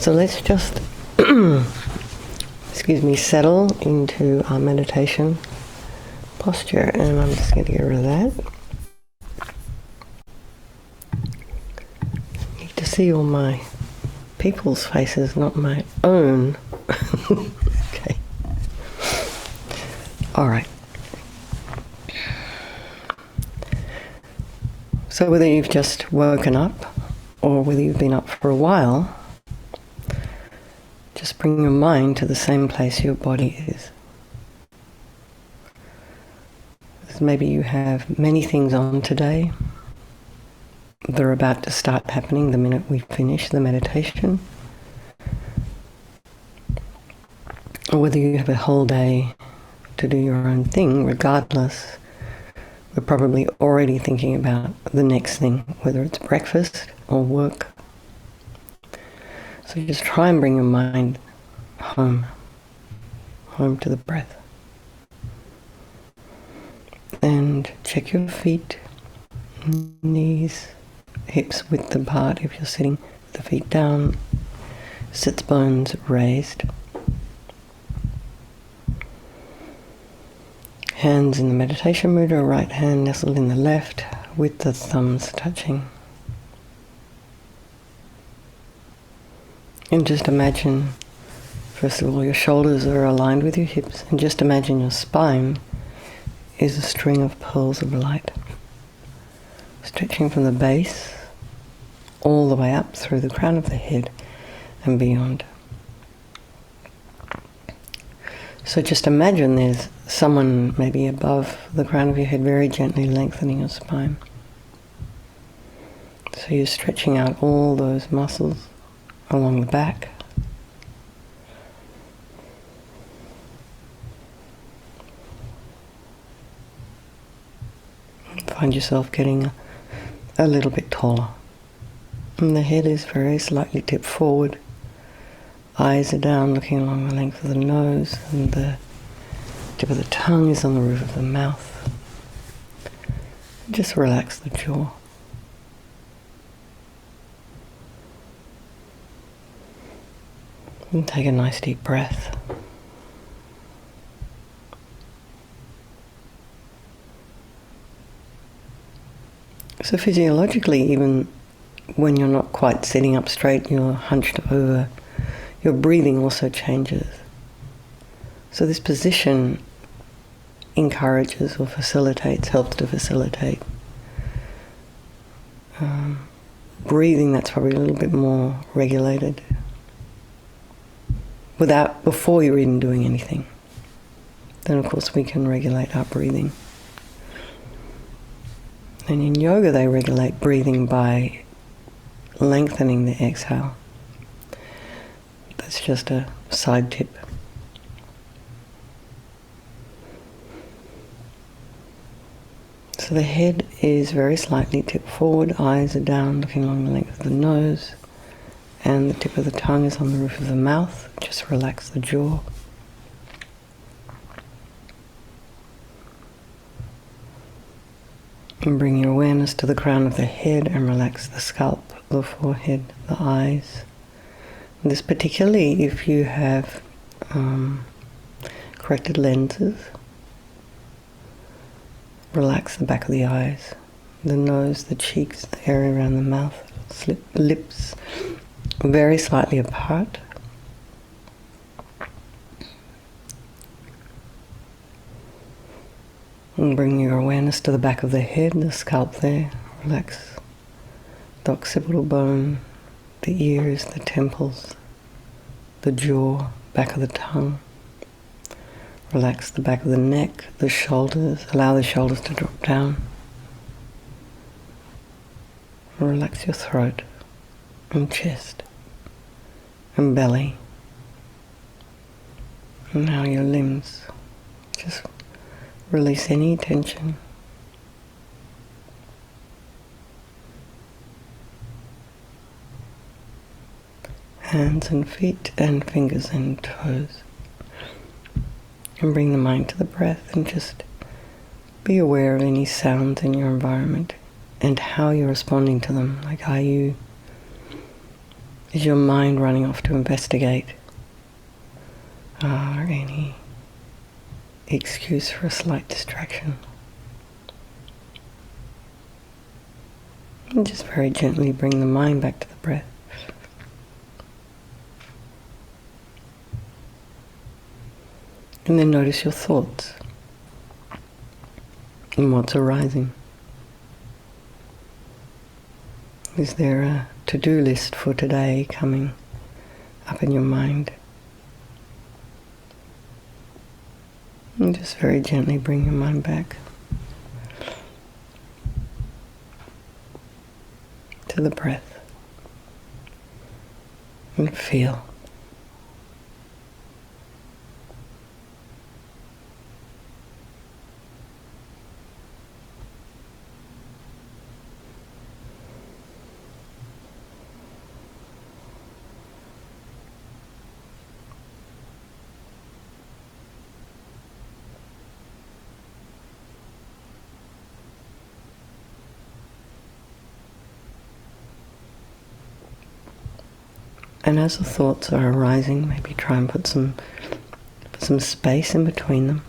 So let's just, settle into our meditation posture, and I'm just going to get rid of that. I need to see all my people's faces, not my own. Okay. All right. So whether you've just woken up or whether you've been up for a while, just bring your mind to the same place your body is. Maybe you have many things on today. They're about to start happening the minute we finish the meditation. Or whether you have a whole day to do your own thing, regardless, we're probably already thinking about the next thing, whether it's breakfast or work. So just try and bring your mind home to the breath. And check your feet, knees, hips width apart if you're sitting, the feet down, sits bones raised. Hands in the meditation mudra, right hand nestled in the left with the thumbs touching. And just imagine, first of all, your shoulders are aligned with your hips, and just imagine your spine is a string of pearls of light, stretching from the base all the way up through the crown of the head and beyond. So just imagine there's someone maybe above the crown of your head, very gently lengthening your spine. So you're stretching out all those muscles along the back. Find yourself getting a little bit taller. And the head is very slightly tipped forward. Eyes are down, looking along the length of the nose, and the tip of the tongue is on the roof of the mouth. Just relax the jaw. And take a nice deep breath. So physiologically, even when you're not quite sitting up straight, you're hunched over, your breathing also changes. So this position encourages or facilitates, helps to facilitate breathing that's probably a little bit more regulated before you're even doing anything. Then of course we can regulate our breathing. And in yoga they regulate breathing by lengthening the exhale. That's just a side tip. So the head is very slightly tipped forward, eyes are down, looking along the length of the nose, and the tip of the tongue is on the roof of the mouth. Just relax the jaw. And bring your awareness to the crown of the head and relax the scalp, the forehead, the eyes. And this particularly if you have corrected lenses. Relax the back of the eyes, the nose, the cheeks, the area around the mouth, lips very slightly apart. And bring your awareness to the back of the head, the scalp there. Relax the occipital bone, the ears, the temples, the jaw, back of the tongue. Relax the back of the neck, the shoulders. Allow the shoulders to drop down. Relax your throat and chest and belly. And now your limbs. Just release any tension. Hands and feet and fingers and toes. And bring the mind to the breath and just be aware of any sounds in your environment and how you're responding to them. Like, are you Is your mind running off to investigate? Or any excuse for a slight distraction? And just very gently bring the mind back to the breath. And then notice your thoughts and what's arising. Is there a to-do list for today coming up in your mind? And just very gently bring your mind back to the breath and feel. And as the thoughts are arising, maybe try and put some space in between them.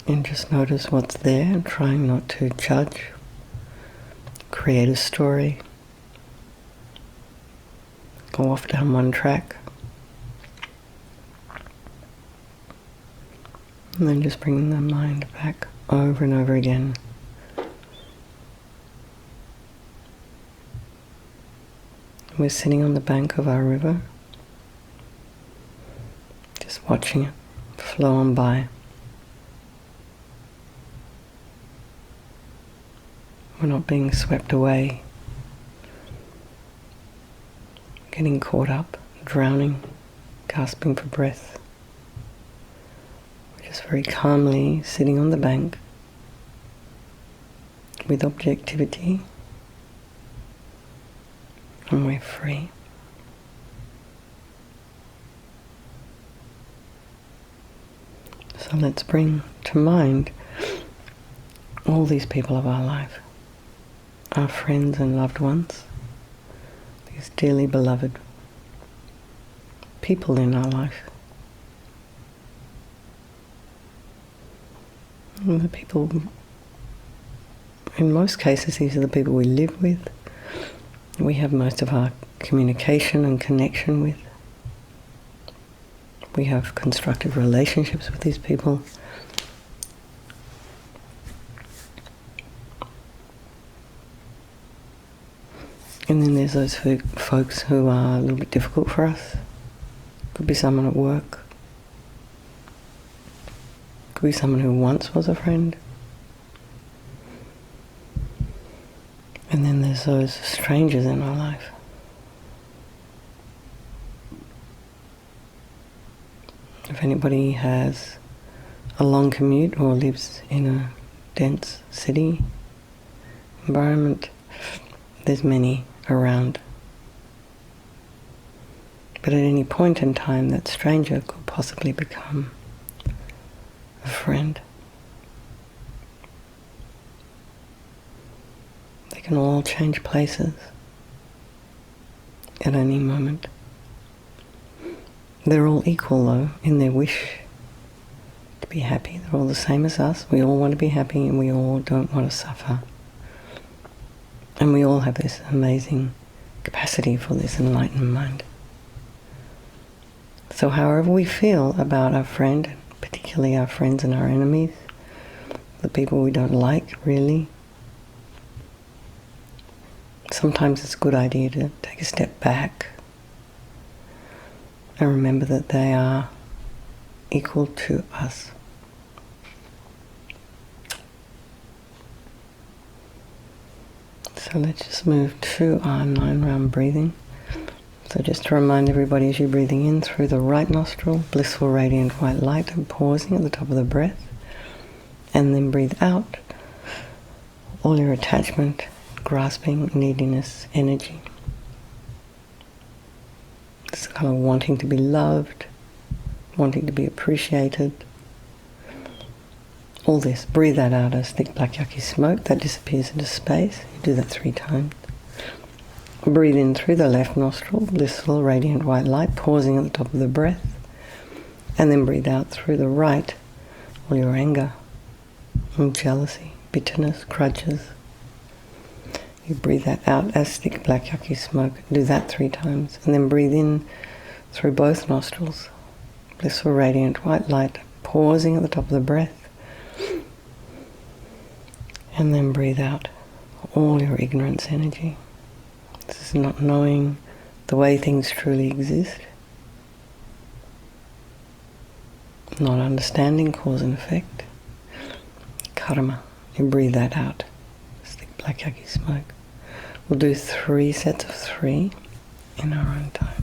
And just notice what's there, trying not to judge, create a story, go off down one track. And then just bringing the mind back over and over again. We're sitting on the bank of our river, just watching it flow on by. We're not being swept away, getting caught up, drowning, gasping for breath. Just very calmly sitting on the bank with objectivity, and we're free. So let's bring to mind all these people of our life, our friends and loved ones, these dearly beloved people in our life. And the people, in most cases, these are the people we live with, we have most of our communication and connection with. We have constructive relationships with these people. And then there's those folks who are a little bit difficult for us. Could be someone at work. Could be someone who once was a friend. And then there's those strangers in our life. If anybody has a long commute or lives in a dense city environment, there's many around. But at any point in time, that stranger could possibly become a friend. They can all change places at any moment. They're all equal, though, in their wish to be happy. They're all the same as us. We all want to be happy, and we all don't want to suffer. And we all have this amazing capacity for this enlightened mind. So however we feel about our friend, particularly our friends and our enemies, the people we don't like, really, sometimes it's a good idea to take a step back and remember that they are equal to us. So let's just move to our 9-round breathing. So just to remind everybody, as you're breathing in through the right nostril, blissful, radiant white light, and pausing at the top of the breath, and then breathe out all your attachment, grasping, neediness, energy. This kind of wanting to be loved, wanting to be appreciated, all this. Breathe that out as thick black yucky smoke. That disappears into space. You do that 3 times. Breathe in through the left nostril, blissful, radiant white light, pausing at the top of the breath. And then breathe out through the right, all your anger, and jealousy, bitterness, grudges. You breathe that out as thick black yucky smoke. Do that 3 times. And then breathe in through both nostrils, blissful, radiant white light, pausing at the top of the breath. And then breathe out all your ignorance energy. This is not knowing the way things truly exist. Not understanding cause and effect. Karma. You breathe that out. It's thick black yucky smoke. We'll do 3 sets of 3 in our own time.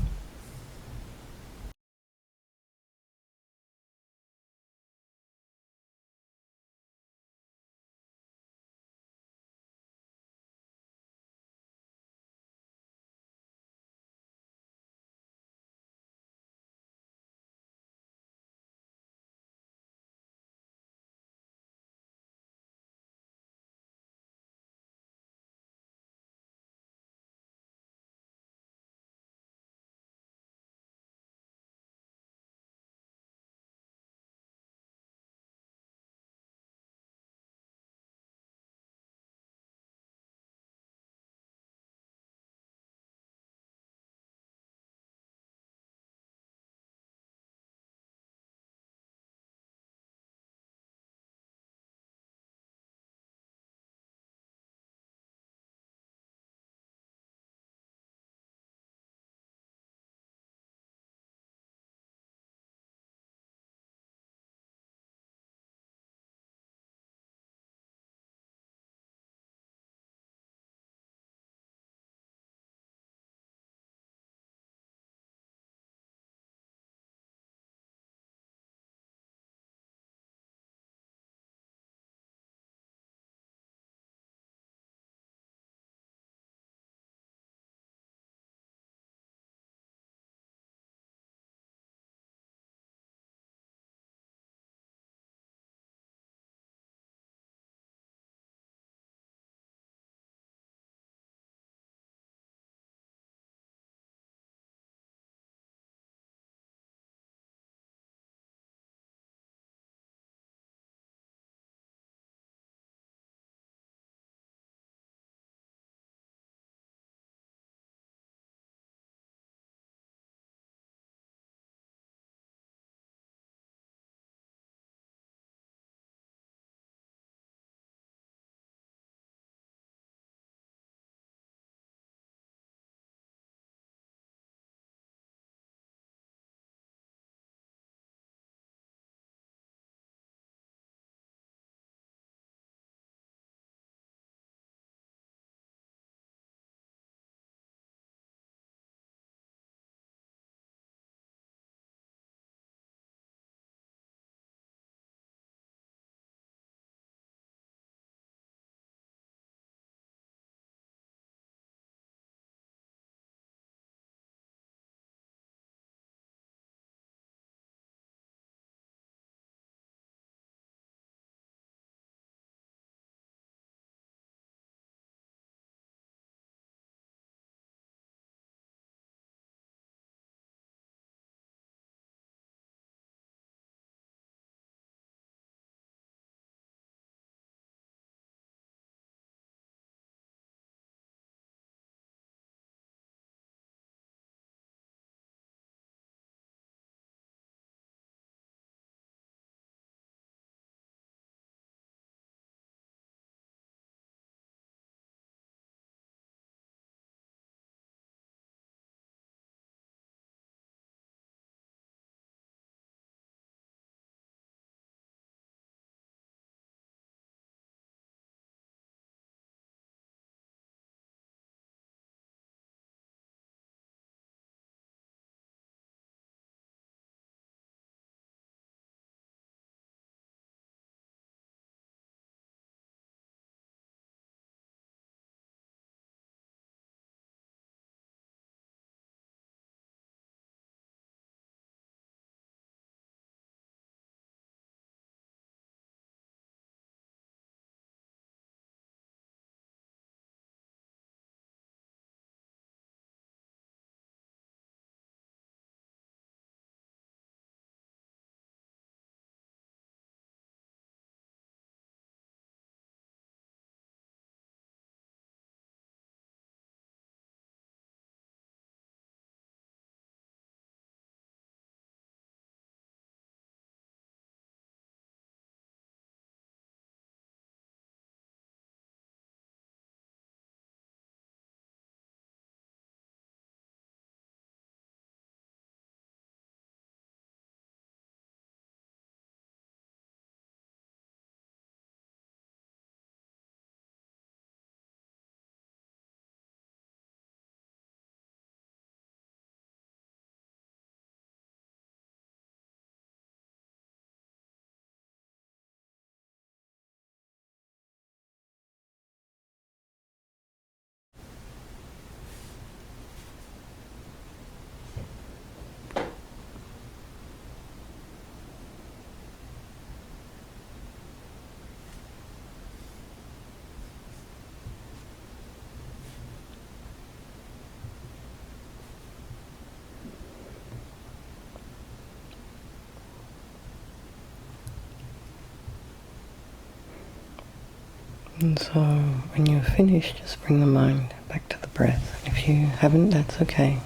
And so when you're finished, just bring the mind back to the breath. If you haven't, that's okay.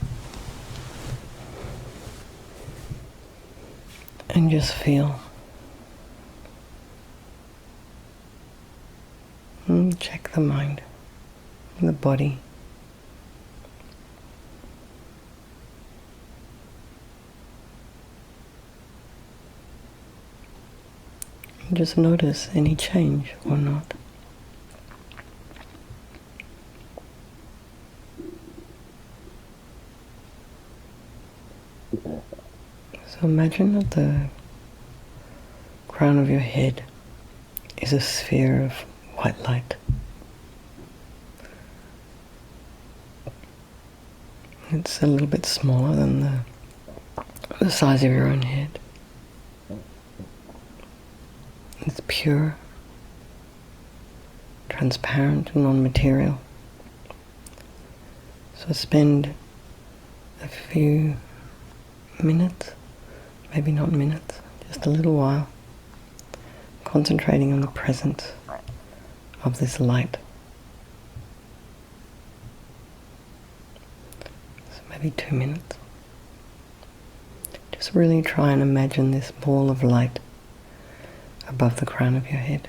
And just feel. And check the mind, the body. And just notice any change or not. So imagine that the crown of your head is a sphere of white light. It's a little bit smaller than the size of your own head. It's pure, transparent, and non-material. So spend a few minutes, maybe not minutes, just a little while, concentrating on the presence of this light. So maybe 2 minutes. Just really try and imagine this ball of light above the crown of your head.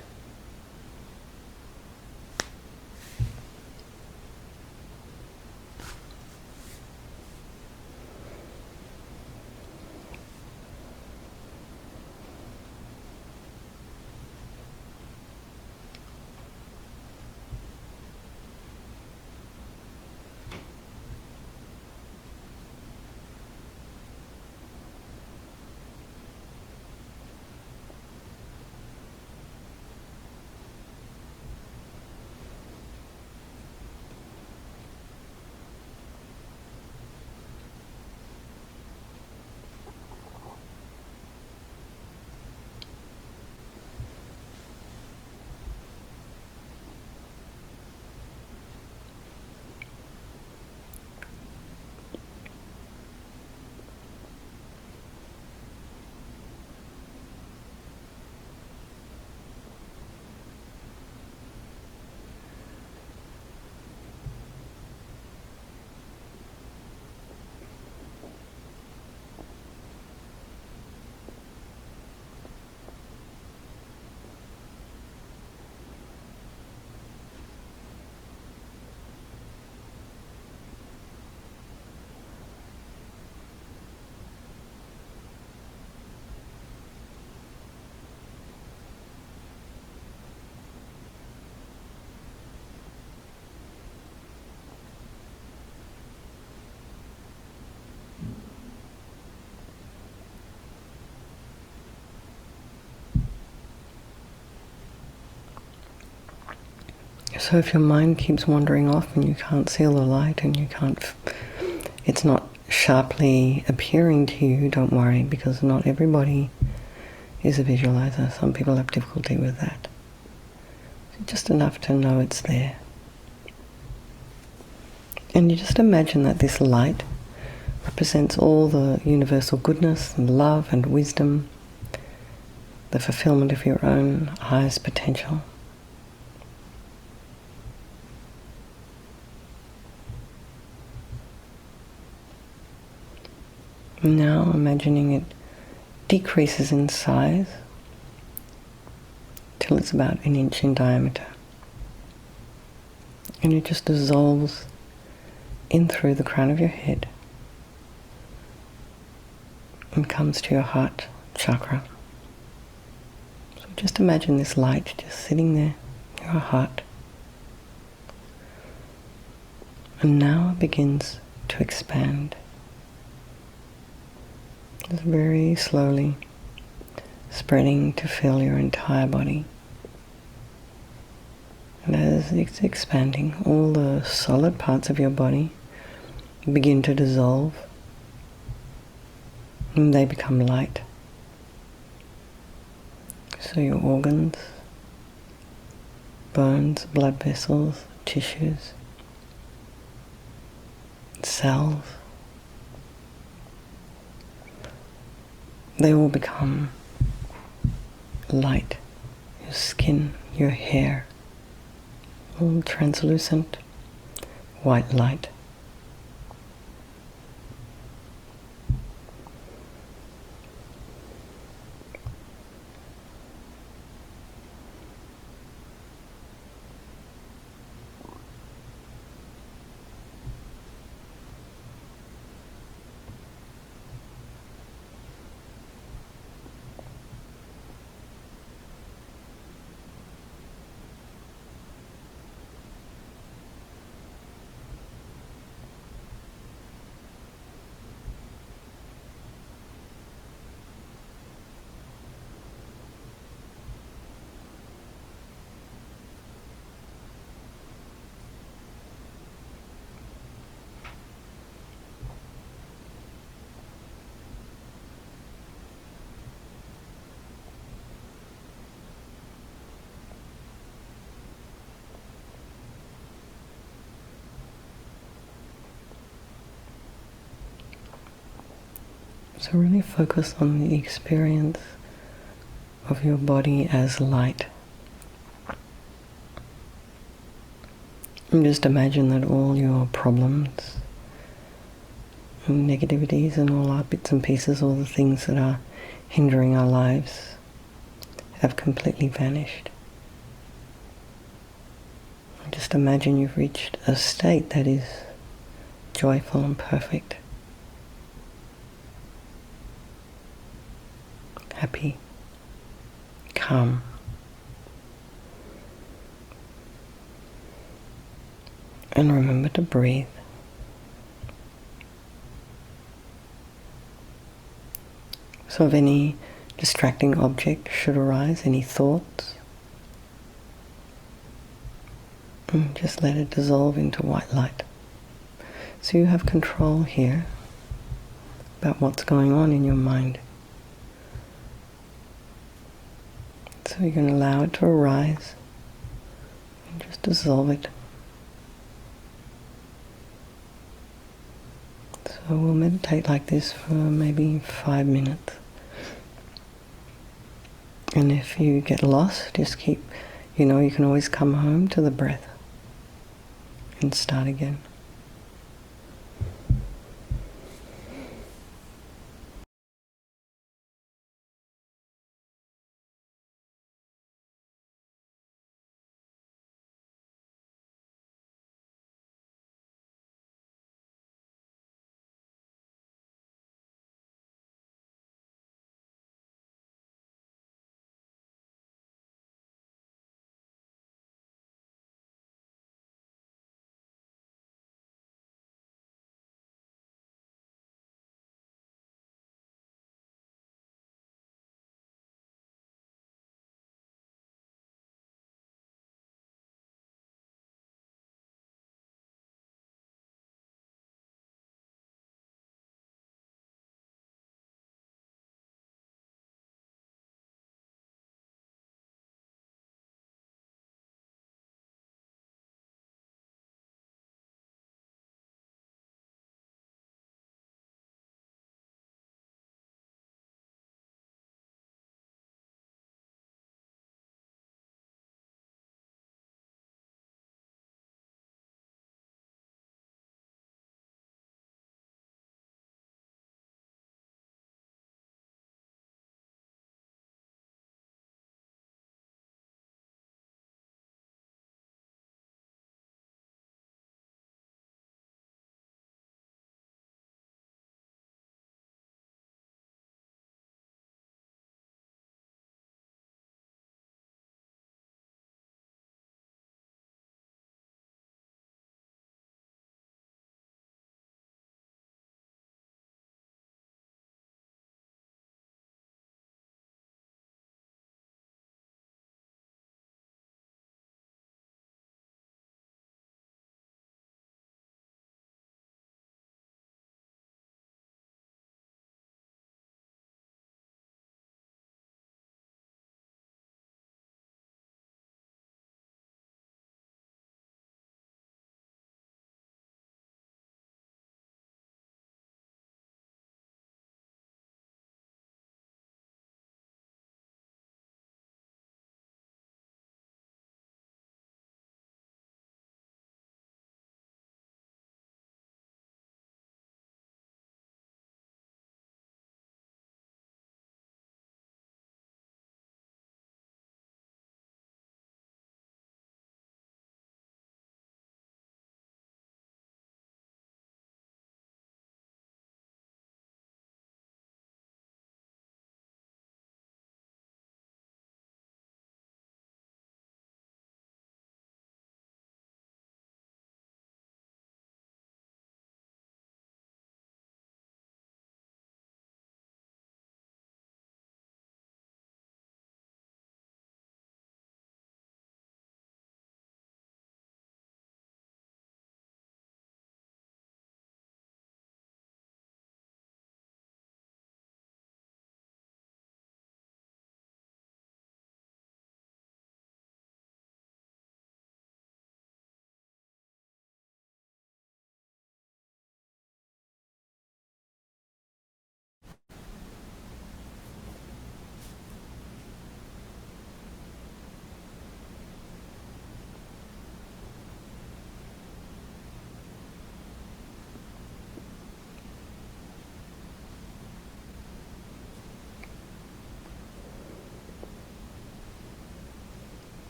So if your mind keeps wandering off and you can't see the light and you can't, it's not sharply appearing to you, don't worry, because not everybody is a visualizer. Some people have difficulty with that. Just enough to know it's there. And you just imagine that this light represents all the universal goodness and love and wisdom, the fulfillment of your own highest potential. Now imagining it decreases in size till it's about 1 inch in diameter. And it just dissolves in through the crown of your head and comes to your heart chakra. So just imagine this light just sitting there in your heart. And now it begins to expand. Just very slowly spreading to fill your entire body. And as it's expanding, all the solid parts of your body begin to dissolve and they become light. So your organs, bones, blood vessels, tissues, cells, they all become light. Your skin, your hair, all translucent white light. So really focus on the experience of your body as light. And just imagine that all your problems and negativities and all our bits and pieces, all the things that are hindering our lives, have completely vanished. Just imagine you've reached a state that is joyful and perfect, happy, calm. And remember to breathe. So if any distracting object should arise, any thoughts, just let it dissolve into white light. So you have control here about what's going on in your mind. So you can allow it to arise and just dissolve it. So we'll meditate like this for maybe 5 minutes. And if you get lost, just keep, you can always come home to the breath and start again.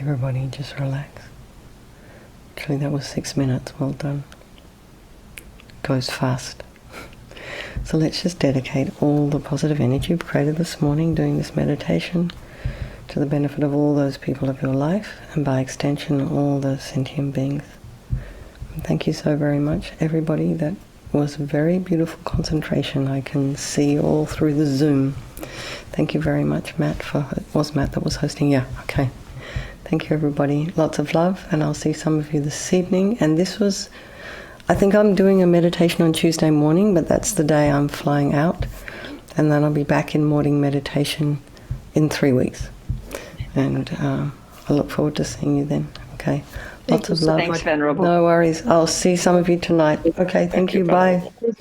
Everybody just relax. Actually, that was 6 minutes. Well done. Goes fast. So let's just dedicate all the positive energy we've created this morning doing this meditation to the benefit of all those people of your life, and by extension all the sentient beings. And thank you so very much, everybody. That was very beautiful concentration. I can see all through the Zoom. Thank you very much, Matt. It was Matt that was hosting. Yeah, okay. Thank you, everybody. Lots of love, and I'll see some of you this evening. And this was, I think I'm doing a meditation on Tuesday morning, but that's the day I'm flying out. And then I'll be back in morning meditation in 3 weeks. And I look forward to seeing you then. Okay. Lots of love. Thanks, Venerable. No worries. I'll see some of you tonight. Okay, thank you. Bye.